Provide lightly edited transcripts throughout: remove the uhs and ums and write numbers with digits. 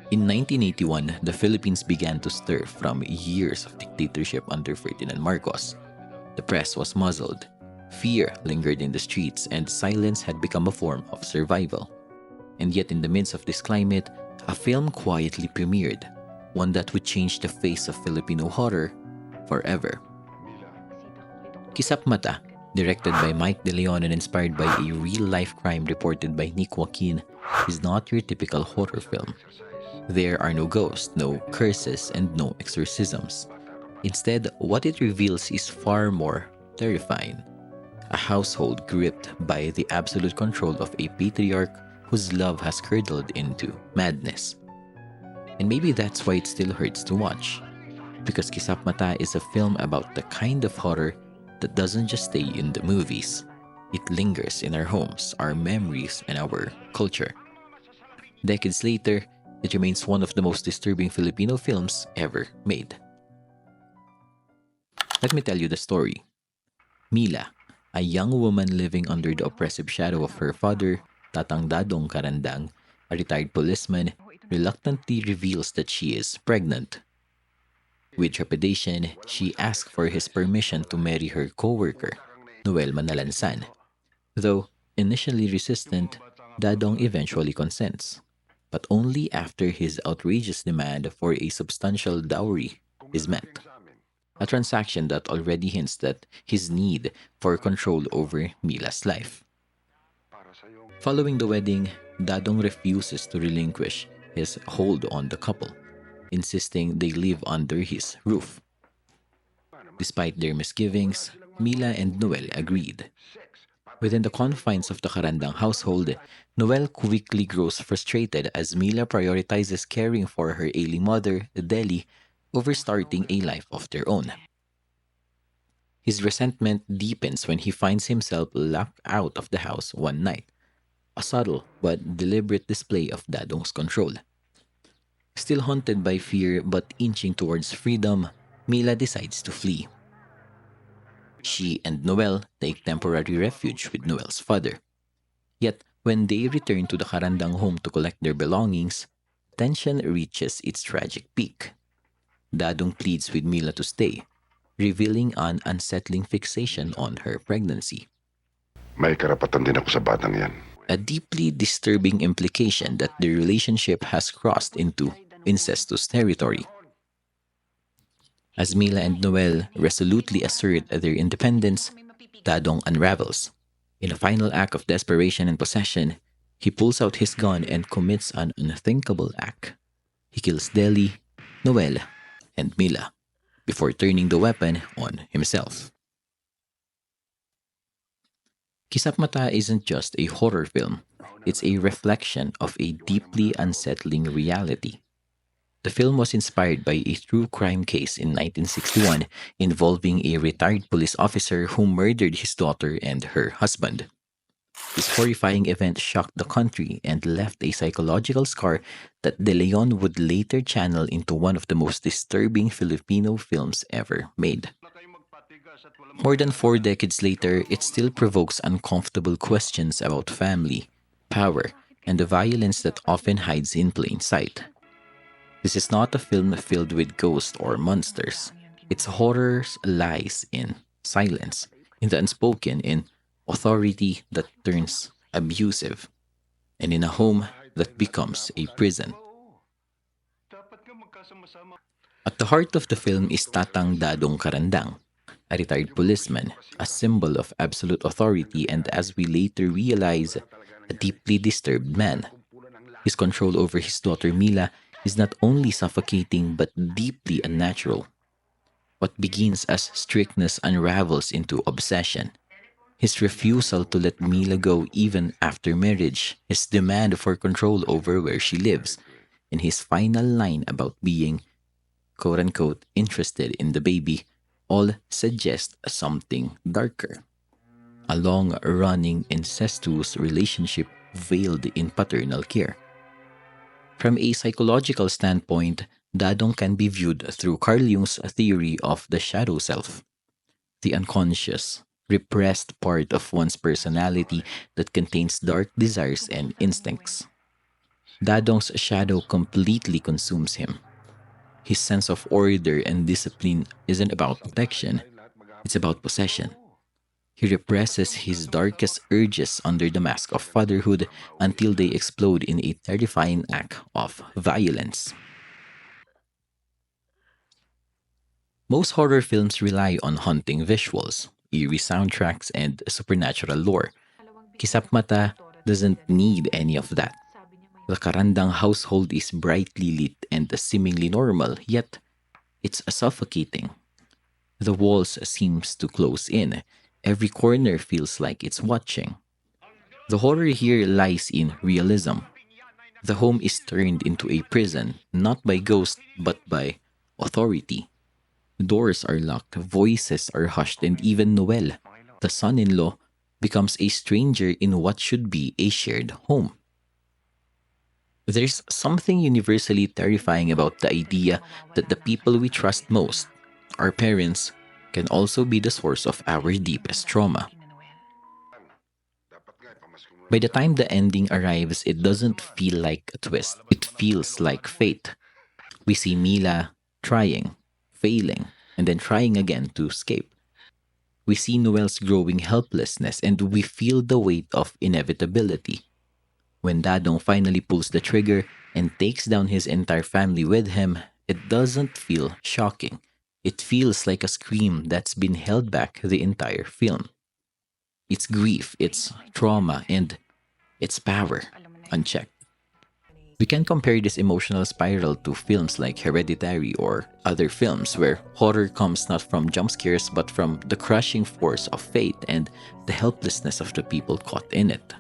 In 1981, the Philippines began to stir from years of dictatorship under Ferdinand Marcos. The press was muzzled, fear lingered in the streets, and silence had become a form of survival. And yet, in the midst of this climate, a film quietly premiered, one that would change the face of Filipino horror forever. Kisap Mata, directed by Mike De Leon and inspired by a real-life crime reported by Nick Joaquin, is not your typical horror film. There are no ghosts, no curses, and no exorcisms. Instead, what it reveals is far more terrifying. A household gripped by the absolute control of a patriarch whose love has curdled into madness. And maybe that's why it still hurts to watch. Because Kisap Mata is a film about the kind of horror that doesn't just stay in the movies. It lingers in our homes, our memories, and our culture. Decades later, it remains one of the most disturbing Filipino films ever made. Let me tell you the story. Mila, a young woman living under the oppressive shadow of her father, Tatang Dadong Karandang, a retired policeman, reluctantly reveals that she is pregnant. With trepidation, she asks for his permission to marry her co-worker, Noel Manalansan. Though initially resistant, Dadong eventually consents, but only after his outrageous demand for a substantial dowry is met. A transaction that already hints at his need for control over Mila's life. Following the wedding, Dadong refuses to relinquish his hold on the couple, insisting they live under his roof. Despite their misgivings, Mila and Noel agreed. Within the confines of the Karandang household, Noel quickly grows frustrated as Mila prioritizes caring for her ailing mother, Deli, over starting a life of their own. His resentment deepens when he finds himself locked out of the house one night, a subtle but deliberate display of Dadong's control. Still haunted by fear but inching towards freedom, Mila decides to flee. She and Noel take temporary refuge with Noel's father. Yet, when they return to the Karandang home to collect their belongings, tension reaches its tragic peak. Dadong pleads with Mila to stay, revealing an unsettling fixation on her pregnancy. May karapatan din ako sa batang yan. A deeply disturbing implication that the relationship has crossed into incestuous territory. As Mila and Noel resolutely assert their independence, Dadong unravels. In a final act of desperation and possession, he pulls out his gun and commits an unthinkable act. He kills Deli, Noel, and Mila before turning the weapon on himself. Kisap Mata isn't just a horror film, it's a reflection of a deeply unsettling reality. The film was inspired by a true crime case in 1961 involving a retired police officer who murdered his daughter and her husband. This horrifying event shocked the country and left a psychological scar that De Leon would later channel into one of the most disturbing Filipino films ever made. More than 4 decades later, it still provokes uncomfortable questions about family, power, and the violence that often hides in plain sight. This is not a film filled with ghosts or monsters. Its horrors lies in silence, in the unspoken, in authority that turns abusive, and in a home that becomes a prison. At the heart of the film is Tatang Dadong Karandang, a retired policeman, a symbol of absolute authority, and as we later realize, a deeply disturbed man. His control over his daughter Mila is not only suffocating but deeply unnatural. What begins as strictness unravels into obsession. His refusal to let Mila go even after marriage, his demand for control over where she lives, and his final line about being, quote-unquote, interested in the baby, all suggest something darker. A long-running incestuous relationship veiled in paternal care. From a psychological standpoint, Dadong can be viewed through Carl Jung's theory of the shadow self, the unconscious, repressed part of one's personality that contains dark desires and instincts. Dadong's shadow completely consumes him. His sense of order and discipline isn't about protection, it's about possession. He represses his darkest urges under the mask of fatherhood until they explode in a terrifying act of violence. Most horror films rely on haunting visuals, eerie soundtracks, and supernatural lore. Kisap Mata doesn't need any of that. The Karandang household is brightly lit and seemingly normal, yet it's suffocating. The walls seems to close in. Every corner feels like it's watching. The horror here lies in realism. The home is turned into a prison, not by ghosts, but by authority. Doors are locked, voices are hushed, and even Noel, the son in law, becomes a stranger in what should be a shared home. There's something universally terrifying about the idea that the people we trust most, our parents, can also be the source of our deepest trauma. By the time the ending arrives, it doesn't feel like a twist. It feels like fate. We see Mila trying, failing, and then trying again to escape. We see Noel's growing helplessness and we feel the weight of inevitability. When Dadong finally pulls the trigger and takes down his entire family with him, it doesn't feel shocking. It feels like a scream that's been held back the entire film. It's grief, it's trauma, and its power, unchecked. We can compare this emotional spiral to films like Hereditary or other films where horror comes not from jump scares but from the crushing force of fate and the helplessness of the people caught in it.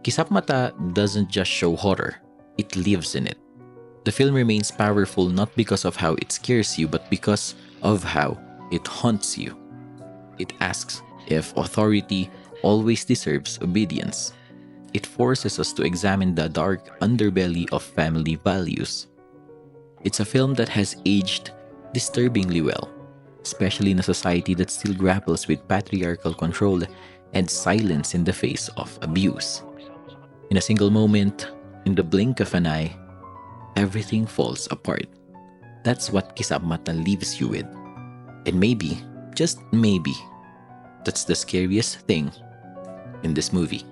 Kisap Mata doesn't just show horror, it lives in it. The film remains powerful not because of how it scares you, but because of how it haunts you. It asks if authority always deserves obedience. It forces us to examine the dark underbelly of family values. It's a film that has aged disturbingly well, especially in a society that still grapples with patriarchal control and silence in the face of abuse. In a single moment, in the blink of an eye, everything falls apart. That's what Kisap Mata leaves you with. And maybe, just maybe, that's the scariest thing in this movie.